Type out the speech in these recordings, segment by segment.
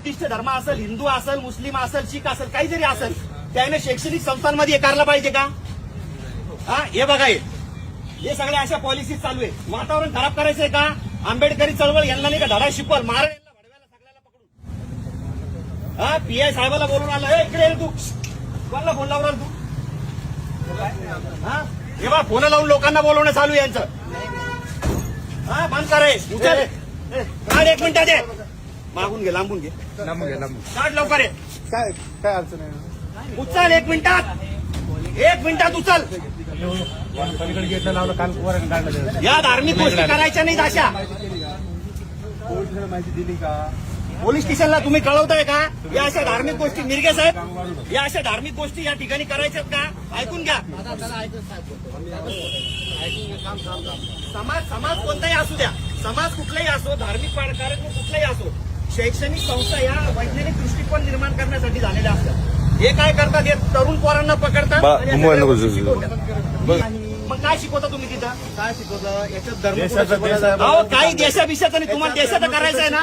Buddhist धर्म असेल, हिंदू असेल, मुस्लिम असेल, शीख असेल, काही जरी असेल, त्याने शैक्षणिक संस्थांमध्ये हे करायला पाहिजे का? हा, हे बघा, हे सगळ्या अशा पॉलिसी चालू आहे. वातावरण खराब करायचंय का? आंबेडकरी चळवळ यांना नाही का धडा शिकवल, मारा यांना भडव्याला सगळ्याला पकडून. हा, पीआय साहेबाला बोलून आला, इकडे ये तू, कोणाला फोन लावणार तू? हा, हे बघा, फोन लावून लोकांना बोलवणं चालू आहे यांचं. हा, बंद करे, उचल, काढ, 1 मिनिटात दे, मागून घे, लांबून घे, काढ लवकर, काय काय अडचण आहे? उचल, 1 मिनिटात, 1 मिनिटात उचल. पलीकडे गेटला लावलं, काल पोरांनी काढलं. या धार्मिक गोष्टी करायच्या नाहीत अशा. पोलिसांना माहिती दिली का? पोलीस स्टेशनला तुम्ही कळवताय का? या अशा धार्मिक गोष्टी, मिरगे साहेब, या अशा धार्मिक गोष्टी या ठिकाणी करायच्यात का? ऐकून घ्या. समाज कोणताही असू द्या, समाज कुठलाही असो, धार्मिक कार्यक्रम कुठलाही असो, शैक्षणिक संस्था या वैज्ञानिक दृष्टिकोन निर्माण करण्यासाठी झालेल्या असतात. हे काय करतात? हे तरुण पोरांना पकडतात आणि शिकवतात. मग काय शिकवता तुम्ही तिथं? काय शिकवता? याच्यात धर्म, अहो काही देशाभिषेचं नाही, तुम्हाला देशाचं करायचं आहे ना,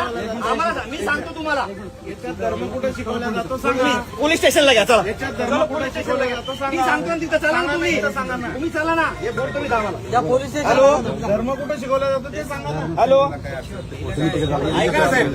आम्हाला मी सांगतो तुम्हाला. याच्यात धर्म कुठे शिकवला जातो सांगा. पोलीस स्टेशनला घ्या, चला. याच्यात धर्म कुठे शिकवला जातो मी सांगा. सांगतो ना तिथं, चला ना तुम्ही चला ना. हे बोल तुम्ही दामाला. हॅलो, धर्म कुठे शिकवला जातो ते सांगा ना. हॅलो, ऐका ना साहेब.